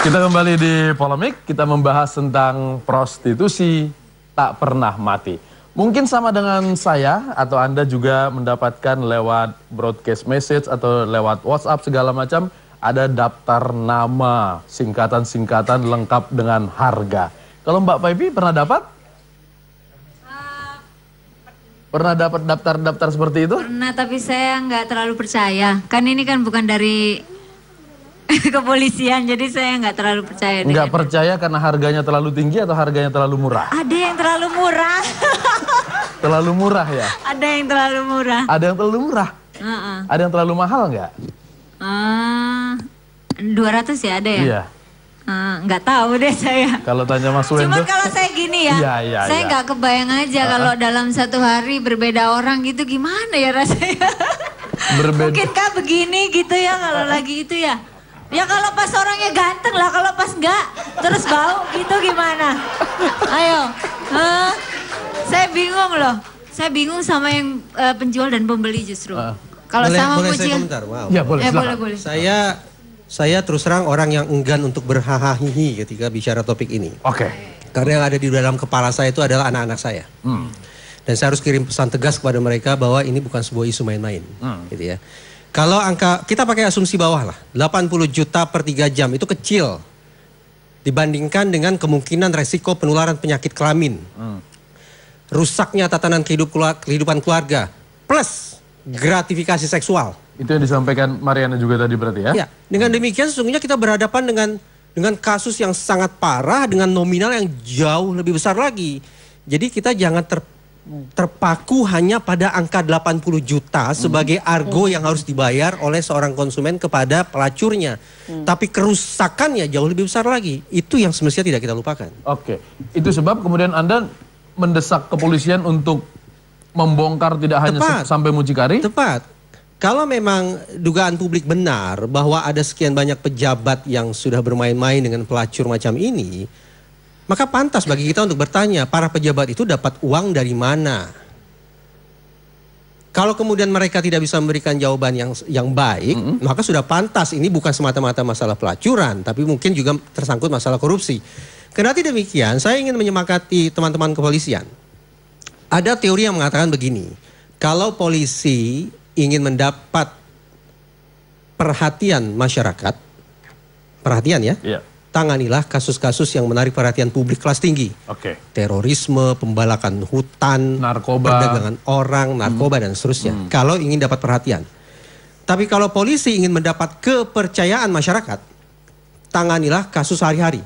Kita kembali di Polemik, kita membahas tentang prostitusi tak pernah mati. Mungkin sama dengan saya atau Anda juga mendapatkan lewat broadcast message atau lewat WhatsApp segala macam, ada daftar nama, singkatan-singkatan lengkap dengan harga. Kalau Mbak Paipi pernah dapat? Pernah dapat daftar-daftar seperti itu? Pernah, tapi saya nggak terlalu percaya. Kan ini kan bukan dari kepolisian, jadi saya nggak terlalu percaya. Nggak percaya karena harganya terlalu tinggi atau harganya terlalu murah? Ada yang terlalu murah. Terlalu murah ya? Ada yang terlalu murah. Ada yang terlalu murah? Ada yang terlalu mahal nggak? 200 ya ada ya? Iya. Nggak tahu deh saya. Kalau tanya Mas Wendo. Cuma kalau saya gini ya, saya nggak kebayang aja kalau dalam satu hari berbeda orang gitu, gimana ya rasanya? Mungkinkah begini gitu ya kalau lagi itu ya? Ya kalau pas orangnya ganteng lah, kalau pas enggak terus bau gitu gimana? Ayo, saya bingung loh. Saya bingung sama yang penjual dan pembeli justru. Kalau sama boleh muji, saya komentar? Wow. Ya boleh, boleh. Saya terus terang orang yang enggan untuk berhahahihi ketika bicara topik ini. Oke. Karena yang ada di dalam kepala saya itu adalah anak-anak saya. Dan saya harus kirim pesan tegas kepada mereka bahwa ini bukan sebuah isu main-main. Gitu ya. Kalau angka, kita pakai asumsi bawah lah, 80 juta per 3 jam itu kecil dibandingkan dengan kemungkinan resiko penularan penyakit kelamin. Rusaknya tatanan kehidupan keluarga, plus gratifikasi seksual. Itu yang disampaikan Mariana juga tadi berarti ya? Ya, dengan demikian sesungguhnya kita berhadapan dengan kasus yang sangat parah dengan nominal yang jauh lebih besar lagi. Jadi kita jangan terpaku hanya pada angka 80 juta sebagai argo yang harus dibayar oleh seorang konsumen kepada pelacurnya. Tapi kerusakannya jauh lebih besar lagi. Itu yang semestinya tidak kita lupakan. Oke, itu sebab kemudian Anda mendesak kepolisian untuk membongkar tidak hanya sampai mucikari? Tepat. Kalau memang dugaan publik benar bahwa ada sekian banyak pejabat yang sudah bermain-main dengan pelacur macam ini, maka pantas bagi kita untuk bertanya, para pejabat itu dapat uang dari mana? Kalau kemudian mereka tidak bisa memberikan jawaban yang baik, maka sudah pantas ini bukan semata-mata masalah pelacuran, tapi mungkin juga tersangkut masalah korupsi. Kendati demikian, saya ingin menyemakati teman-teman kepolisian. Ada teori yang mengatakan begini, kalau polisi ingin mendapat perhatian masyarakat, perhatian ya, tanganilah kasus-kasus yang menarik perhatian publik kelas tinggi. Terorisme, pembalakan hutan, narkoba, perdagangan orang, narkoba dan seterusnya. Kalau ingin dapat perhatian. Tapi kalau polisi ingin mendapat kepercayaan masyarakat, tanganilah kasus sehari-hari.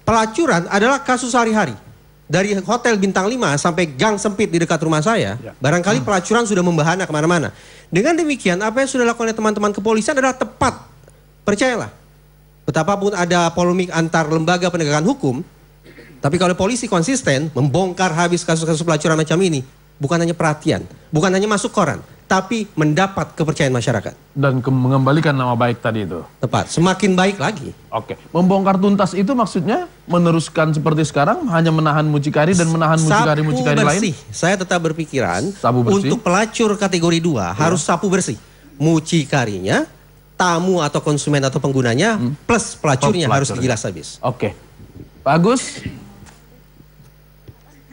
Pelacuran adalah kasus sehari-hari. Dari hotel bintang 5 sampai gang sempit di dekat rumah saya, barangkali pelacuran sudah membahana kemana-mana. Dengan demikian, apa yang sudah dilakukan oleh teman-teman kepolisian adalah tepat. Percayalah. Betapapun ada polemik antar lembaga penegakan hukum, tapi kalau polisi konsisten membongkar habis kasus-kasus pelacuran macam ini, bukan hanya perhatian, bukan hanya masuk koran, tapi mendapat kepercayaan masyarakat. Dan mengembalikan nama baik tadi itu. Tepat, semakin baik lagi. Oke, membongkar tuntas itu maksudnya meneruskan seperti sekarang, hanya menahan mucikari dan menahan mucikari-mucikari lain? Saya tetap berpikiran, untuk pelacur kategori 2 harus sapu bersih. Mucikarinya, tamu atau konsumen atau penggunanya, plus pelacurnya harus digilas habis. Oke, Pak Agus,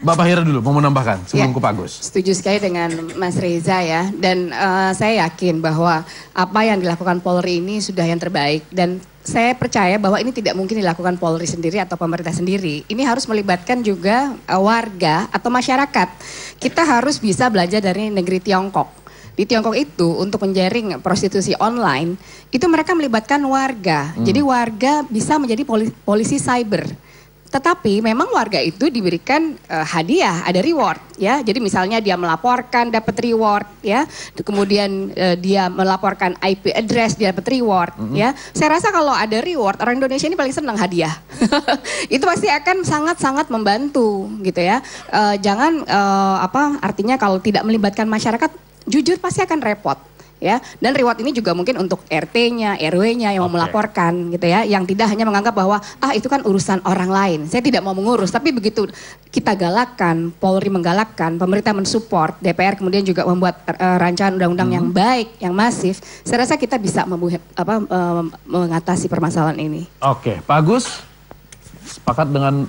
Bapak Hira dulu mau menambahkan sebelum ke Pak Agus. Setuju sekali dengan Mas Reza ya, dan saya yakin bahwa apa yang dilakukan Polri ini sudah yang terbaik, dan saya percaya bahwa ini tidak mungkin dilakukan Polri sendiri atau pemerintah sendiri. Ini harus melibatkan juga warga atau masyarakat. Kita harus bisa belajar dari negeri Tiongkok. Di Tiongkok itu untuk menjaring prostitusi online, itu mereka melibatkan warga. Jadi warga bisa menjadi polisi cyber. Tetapi memang warga itu diberikan hadiah, ada reward ya. Jadi misalnya dia melaporkan dapat reward ya. Kemudian dia melaporkan IP address dia dapat reward ya. Saya rasa kalau ada reward, orang Indonesia ini paling senang hadiah. Itu pasti akan sangat-sangat membantu gitu ya. Jangan artinya kalau tidak melibatkan masyarakat, jujur pasti akan repot. ya. Dan reward ini juga mungkin untuk RT-nya, RW-nya yang mau melaporkan gitu ya, yang tidak hanya menganggap bahwa itu kan urusan orang lain. Saya tidak mau mengurus, tapi begitu kita galakkan, Polri menggalakkan, pemerintah mensupport, DPR kemudian juga membuat rancangan undang-undang yang baik, yang masif, saya rasa kita bisa mengatasi permasalahan ini. Oke, Pak Agus, sepakat dengan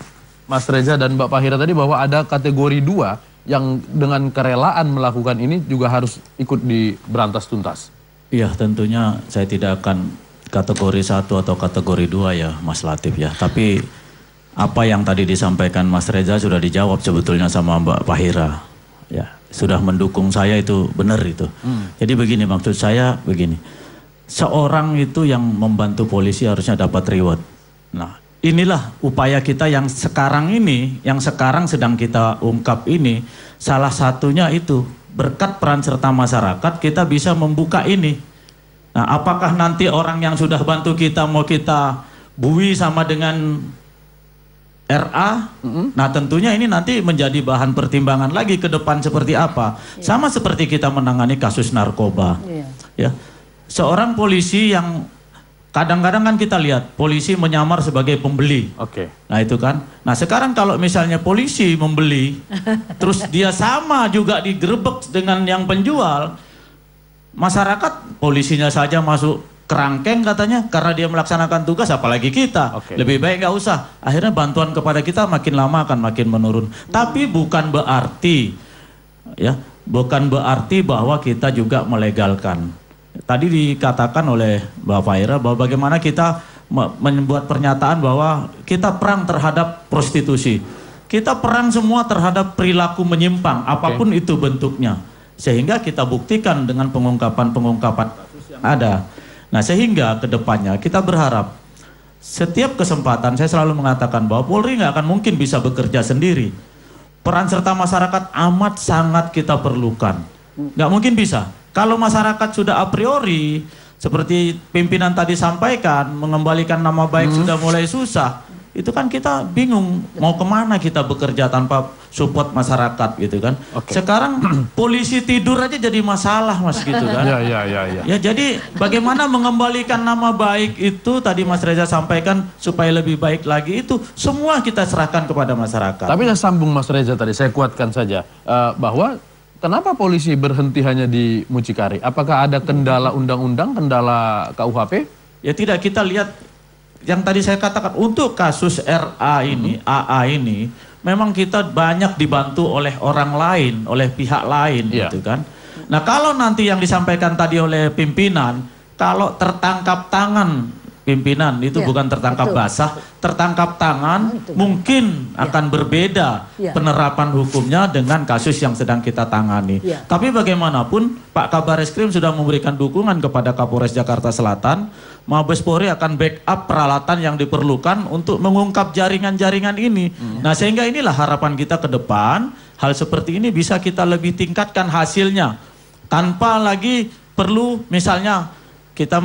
Mas Reza dan Mbak Fahira tadi bahwa ada kategori 2 yang dengan kerelaan melakukan ini juga harus ikut diberantas tuntas. Iya, tentunya saya tidak akan kategori 1 atau kategori 2 ya Mas Latif ya. Tapi apa yang tadi disampaikan Mas Reza sudah dijawab sebetulnya sama Mbak Fahira. Ya, sudah mendukung saya itu benar itu. Jadi begini, maksud saya begini. Seorang itu yang membantu polisi harusnya dapat reward. Nah, inilah upaya kita yang sekarang ini, yang sekarang sedang kita ungkap ini, salah satunya itu berkat peran serta masyarakat kita bisa membuka ini. Nah, apakah nanti orang yang sudah bantu kita mau kita bui sama dengan RA? Nah, tentunya ini nanti menjadi bahan pertimbangan lagi ke depan seperti apa. Sama seperti kita menangani kasus narkoba. Ya, seorang polisi yang kadang-kadang kan kita lihat polisi menyamar sebagai pembeli. Nah itu kan. Nah sekarang kalau misalnya polisi membeli, terus dia sama juga digerebek dengan yang penjual, masyarakat polisinya saja masuk kerangkeng katanya karena dia melaksanakan tugas, apalagi kita. Lebih baik nggak usah. Akhirnya bantuan kepada kita makin lama akan makin menurun. Tapi bukan berarti, ya, bukan berarti bahwa kita juga melegalkan. Tadi dikatakan oleh Mbak Fahira bahwa bagaimana kita membuat pernyataan bahwa kita perang terhadap prostitusi. Kita perang semua terhadap perilaku menyimpang, apapun itu bentuknya. Sehingga kita buktikan dengan pengungkapan-pengungkapan yang ada. Nah sehingga ke depannya kita berharap setiap kesempatan, saya selalu mengatakan bahwa Polri nggak akan mungkin bisa bekerja sendiri. Peran serta masyarakat amat sangat kita perlukan. Nggak mungkin bisa. Kalau masyarakat sudah a priori, seperti pimpinan tadi sampaikan, mengembalikan nama baik sudah mulai susah, itu kan kita bingung mau kemana kita bekerja tanpa support masyarakat gitu kan. Sekarang polisi tidur aja jadi masalah Mas gitu kan. Ya jadi bagaimana mengembalikan nama baik itu tadi Mas Reza sampaikan supaya lebih baik lagi, itu semua kita serahkan kepada masyarakat. Tapi saya sambung Mas Reza tadi, saya kuatkan saja bahwa kenapa polisi berhenti hanya di mucikari? Apakah ada kendala undang-undang, kendala KUHP? Ya tidak, kita lihat yang tadi saya katakan untuk kasus RA ini, AA ini, memang kita banyak dibantu oleh orang lain, oleh pihak lain gitu kan. Nah kalau nanti yang disampaikan tadi oleh pimpinan, kalau tertangkap tangan pimpinan itu bukan tertangkap basah, tertangkap tangan mungkin akan berbeda penerapan hukumnya dengan kasus yang sedang kita tangani. Tapi bagaimanapun Pak Kabar Eskrim sudah memberikan dukungan kepada Kapolres Jakarta Selatan, Mabes Polri akan backup peralatan yang diperlukan untuk mengungkap jaringan-jaringan ini. Nah sehingga inilah harapan kita ke depan, hal seperti ini bisa kita lebih tingkatkan hasilnya tanpa lagi perlu misalnya kita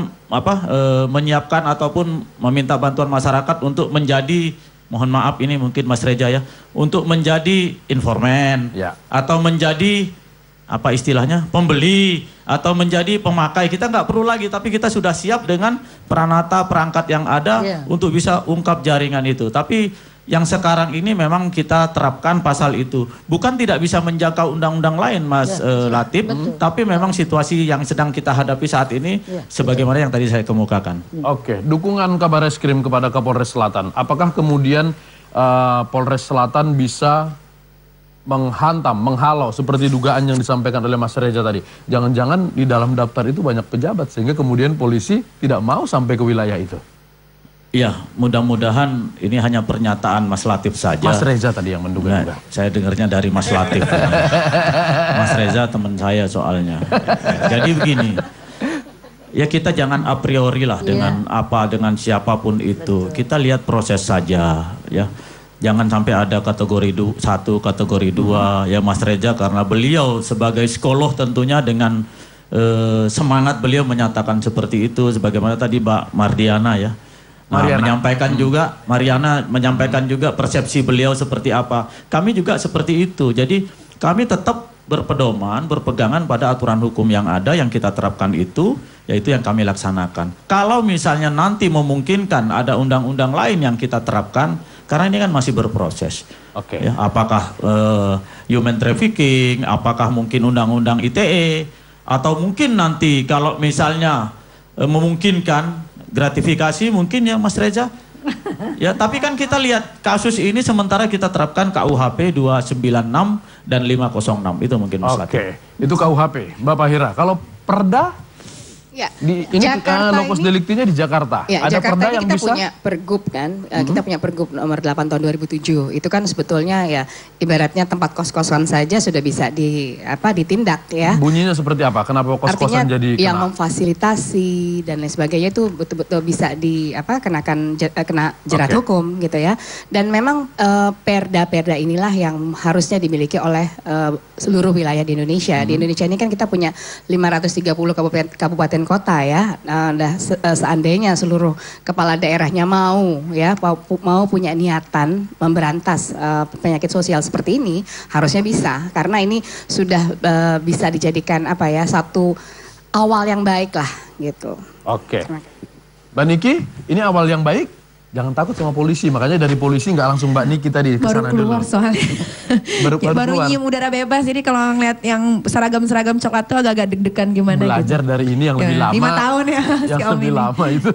menyiapkan ataupun meminta bantuan masyarakat untuk menjadi, mohon maaf ini mungkin Mas Reza ya, untuk menjadi informan atau menjadi apa istilahnya pembeli atau menjadi pemakai. Kita nggak perlu lagi, tapi kita sudah siap dengan peranata perangkat yang ada untuk bisa ungkap jaringan itu. Tapi yang sekarang ini memang kita terapkan pasal itu. Bukan tidak bisa menjangkau undang-undang lain Mas Latif, tapi memang situasi yang sedang kita hadapi saat ini sebagaimana yang tadi saya kemukakan. Dukungan Kabar Eskrim kepada Kapolres Selatan. Apakah kemudian Polres Selatan bisa menghantam, menghalau seperti dugaan yang disampaikan oleh Mas Reza tadi? Jangan-jangan di dalam daftar itu banyak pejabat sehingga kemudian polisi tidak mau sampai ke wilayah itu. Ya, mudah-mudahan ini hanya pernyataan Mas Latif saja. Mas Reza tadi yang menduga. Nah, saya dengarnya dari Mas Latif. Mas Reza teman saya soalnya. Jadi begini, ya kita jangan a priori lah dengan dengan siapapun itu. Kita lihat proses saja ya. Jangan sampai ada kategori 1, kategori 2. Ya Mas Reza karena beliau sebagai psikolog tentunya dengan semangat beliau menyatakan seperti itu. Sebagaimana tadi Mbak Mardiana ya. Mariana menyampaikan juga persepsi beliau seperti apa. Kami juga seperti itu. Jadi kami tetap berpegangan pada aturan hukum yang ada, yang kita terapkan itu, yaitu yang kami laksanakan. Kalau misalnya nanti memungkinkan ada undang-undang lain yang kita terapkan, karena ini kan masih berproses. Oke. Ya, apakah human trafficking, apakah mungkin undang-undang ITE, atau mungkin nanti kalau misalnya memungkinkan gratifikasi mungkin ya Mas Reza. Ya, tapi kan kita lihat kasus ini sementara kita terapkan KUHP 296 dan 506 itu mungkin Mas Latif. Oke, itu KUHP. Mbak Fahira, kalau Perda Ya, ini lokus ini, deliktinya di Jakarta. Ya, Ada Jakarta Perda ini yang kita bisa punya pergub kan, kita punya pergub nomor 8 tahun 2007. Itu kan sebetulnya ya ibaratnya tempat kos-kosan saja sudah bisa ditindak ya. bunyinya seperti apa? Kenapa kos-kosan Artinya jadi yang kena? memfasilitasi dan lain sebagainya itu betul-betul bisa kena jerat hukum gitu ya. Dan memang perda-perda inilah yang harusnya dimiliki oleh seluruh wilayah di Indonesia. Di Indonesia ini kan kita punya 530 kabupaten kota ya. Seandainya seluruh kepala daerahnya mau punya niatan memberantas penyakit sosial seperti ini, harusnya bisa, karena ini sudah bisa dijadikan satu awal yang baik lah gitu. Oke. Mbak Niki, ini awal yang baik. Jangan takut sama polisi, makanya dari polisi nggak langsung Mbak Niki tadi kesana dulu. Baru keluar soalnya. baru nyium udara bebas, jadi kalau ngeliat yang seragam-seragam coklat tuh agak-agak deg-degan gimana gitu. Belajar dari ini yang lebih lama. 5 tahun ya. Yang lebih lama itu.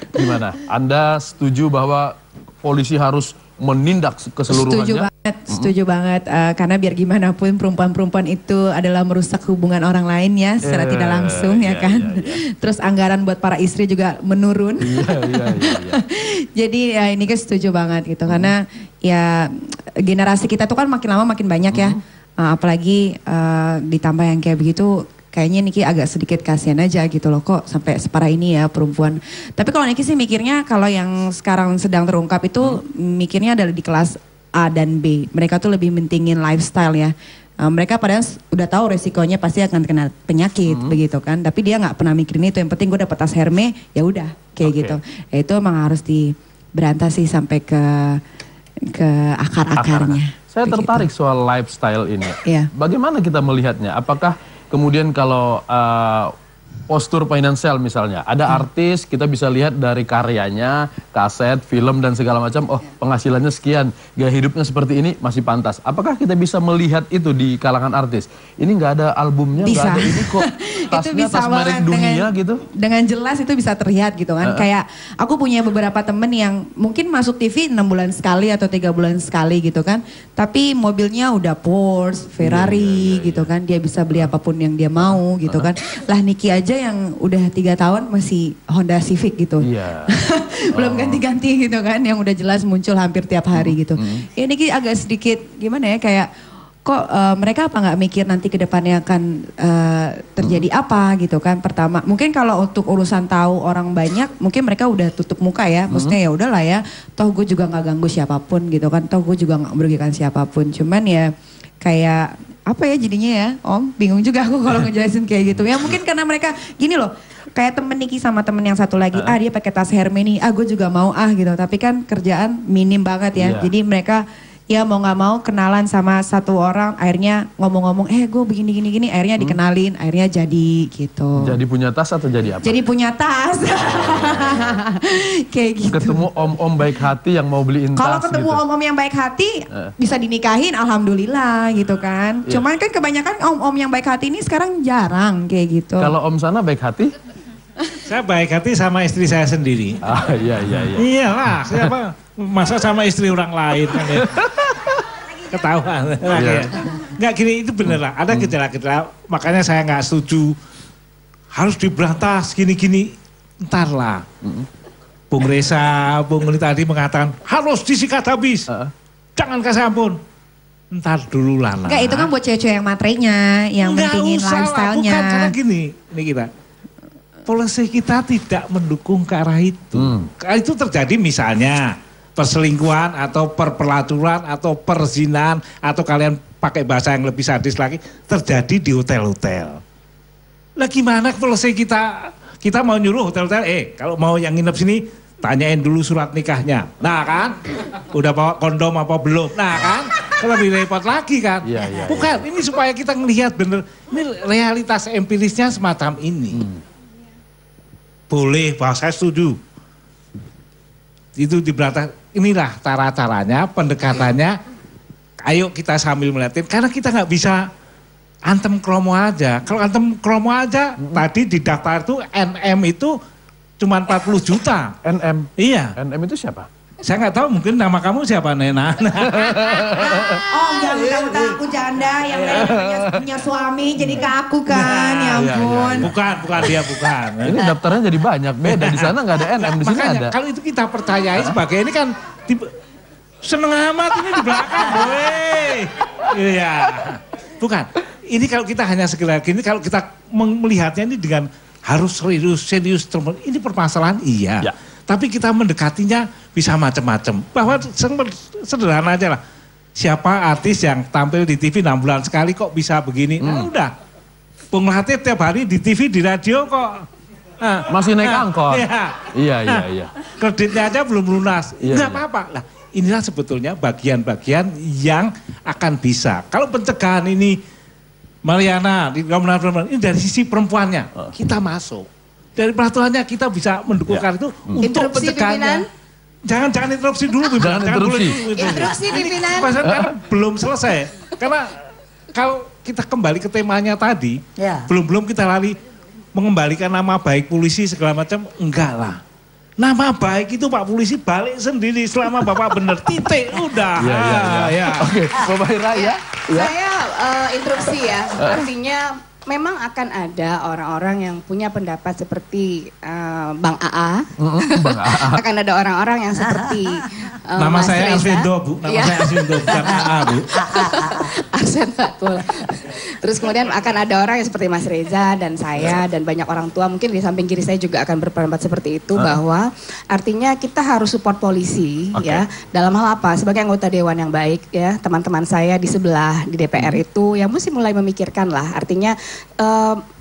Gimana? Anda setuju bahwa polisi harus menindak keseluruhannya? Setuju banget. Karena biar gimana pun perempuan-perempuan itu adalah merusak hubungan orang lain ya, secara tidak langsung ya kan. Terus anggaran buat para istri juga menurun. Jadi ya ini kan setuju banget gitu, karena ya generasi kita tuh kan makin lama makin banyak ya. Apalagi ditambah yang kayak begitu. Kayaknya Niki agak sedikit kasihan aja gitu loh, kok sampai separah ini ya perempuan. Tapi kalau Niki sih mikirnya kalau yang sekarang sedang terungkap itu mikirnya adalah di kelas A dan B. Mereka tuh lebih mentingin lifestyle ya. Mereka padahal udah tahu resikonya pasti akan kena penyakit begitu kan. Tapi dia nggak pernah mikirin itu. Yang penting gue dapet tas Hermes ya udah kayak gitu. Ya, itu emang harus diberantas sih sampai ke akar-akarnya. Saya tertarik soal lifestyle ini. Iya. Bagaimana kita melihatnya? Apakah kemudian kalau postur finansial misalnya, ada artis kita bisa lihat dari karyanya, kaset, film dan segala macam, oh penghasilannya sekian, gaya hidupnya seperti ini masih pantas. Apakah kita bisa melihat itu di kalangan artis? Ini nggak ada albumnya, nggak ada ini kok tasnya tas merek dunia gitu? Dengan jelas itu bisa terlihat gitu kan. Kayak aku punya beberapa temen yang mungkin masuk TV 6 bulan sekali atau 3 bulan sekali gitu kan. Tapi mobilnya udah Porsche, Ferrari gitu kan. Dia bisa beli apapun yang dia mau gitu kan. Lah Niki aja yang udah 3 tahun masih Honda Civic gitu. Belum ganti-ganti gitu kan, yang udah jelas muncul hampir tiap hari gitu. Ya Niki agak sedikit gimana ya, kayak kok mereka apa nggak mikir nanti ke depannya akan terjadi apa gitu kan. Pertama mungkin kalau untuk urusan tahu orang banyak mungkin mereka udah tutup muka ya, maksudnya ya udahlah ya, toh gue juga nggak ganggu siapapun gitu kan, toh gue juga nggak merugikan siapapun. Cuman ya kayak apa ya jadinya ya Om, bingung juga aku kalau ngejelasin kayak gitu. Ya mungkin karena mereka gini loh, kayak temen Niki sama temen yang satu lagi, dia pakai tas Hermes nih, gue juga mau gitu. Tapi kan kerjaan minim banget ya, jadi mereka ya mau gak mau kenalan sama satu orang, akhirnya ngomong-ngomong, gue begini-gini, akhirnya dikenalin, akhirnya jadi gitu. Jadi punya tas atau jadi apa? Jadi punya tas. Kayak gitu. Ketemu om-om baik hati yang mau beliin tas. Kalau ketemu gitu. om-om yang baik hati, bisa dinikahin, alhamdulillah gitu kan. Cuman kan kebanyakan om-om yang baik hati ini sekarang jarang kayak gitu. Kalau om sana baik hati? Saya baik hati sama istri saya sendiri. Iya. Iyalah, siapa? Masa sama istri orang lain kan ya. Ketahuan. Nggak gini, itu bener lah. Ada gejala-gejala, makanya saya nggak setuju. Harus diberantas gini-gini. Ntar lah. Bung Reza, Bung Uli tadi mengatakan harus disikat habis. Jangan kasih ampun. Ntar dulu lah. Enggak, itu kan buat cewek-cewek yang matrenya, yang pentingin lifestyle-nya. Bukan, karena gini, ini kita. Polisi kita tidak mendukung ke arah itu. Itu terjadi misalnya perselingkuhan atau perpelaturan atau perzinahan atau kalian pakai bahasa yang lebih sadis lagi terjadi di hotel-hotel. Lah gimana polisi kita mau nyuruh hotel-hotel, kalau mau yang nginep sini tanyain dulu surat nikahnya. Nah kan, udah bawa kondom apa belum? Nah kan, lebih repot lagi kan. Bukan, ini supaya kita ngelihat bener, ini realitas empirisnya semacam ini. Boleh, bahwa saya setuju. Itu diberantas, inilah cara-caranya, pendekatannya. Ayo kita sambil melihatin, karena kita nggak bisa antem kromo aja. Kalau antem kromo aja, tadi di daftar itu NM itu cuma 40 juta. NM? Iya. NM itu siapa? Saya nggak tahu, mungkin nama kamu siapa, Nena? Oh, yang utang aku janda, yang punya suami, jadi ke aku kan, ya ampun. Bukan dia, bukan. Ini daftarnya jadi banyak, beda. Di sana nggak ada NM, di sini ada. Kalau itu kita percayai sebagai ini kan, seneng amat ini di belakang, boy. Iya, bukan. Ini kalau kita hanya sekedar gini, kalau kita melihatnya ini dengan harus serius, ini permasalahan iya. Ya. Tapi kita mendekatinya bisa macam-macam. Bahwa sederhana aja lah. Siapa artis yang tampil di TV 6 bulan sekali kok bisa begini? Nah udah. Bung Latif tiap hari di TV, di radio kok. Masih naik angkot. Iya. Kreditnya aja belum lunas. Nggak apa-apa. Nah, inilah sebetulnya bagian-bagian yang akan bisa. Kalau pencegahan ini, Mariana, ini dari sisi perempuannya, kita masuk. Dari peraturannya kita bisa mendukung itu untuk pencegahannya. Jangan interupsi dulu, Jangan interupsi. Interupsi, pimpinan. Karena belum selesai. Karena kalau kita kembali ke temanya tadi, belum kita lari mengembalikan nama baik polisi segala macam, enggak lah. Nama baik itu Pak Polisi balik sendiri selama Bapak benar, titik, udah. Iya. Oke, Bapak Ira ya. Saya interupsi ya, artinya memang akan ada orang-orang yang punya pendapat seperti Bang AA. Bang AA. Akan ada orang-orang yang seperti nama Mas saya Reza. Arswendo, Bu. Nama saya Arswendo, bukan AA, Bu. Arsen betul. Terus kemudian akan ada orang yang seperti Mas Reza dan saya dan banyak orang tua, mungkin di samping kiri saya juga akan berpendapat seperti itu, bahwa artinya kita harus support polisi ya, dalam hal apa? Sebagai anggota dewan yang baik ya, teman-teman saya di sebelah di DPR itu yang mesti mulai memikirkan lah, artinya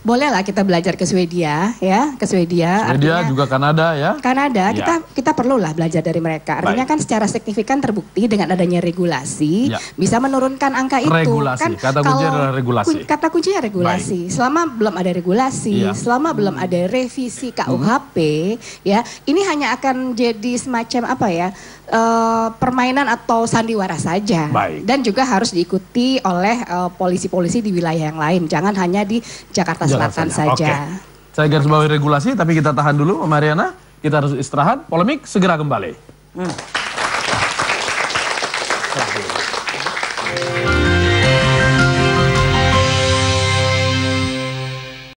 bolehlah kita belajar ke Swedia ya, ke Swedia artinya, juga Kanada ya. Kanada, kita perlulah belajar dari mereka. Artinya kan secara signifikan terbukti dengan adanya regulasi bisa menurunkan angka itu. Regulasi, kan kata kuncinya adalah regulasi. Kata kuncinya regulasi. Selama belum ada regulasi, selama belum ada revisi KUHP, ya ini hanya akan jadi semacam apa ya, permainan atau sandiwara saja. Dan juga harus diikuti oleh polisi-polisi di wilayah yang lain. Jangan hanya di Jakarta Selatan saja. Saya garis bawahi regulasi, tapi kita tahan dulu, Mariana. Kita harus istirahat. Polemik segera kembali.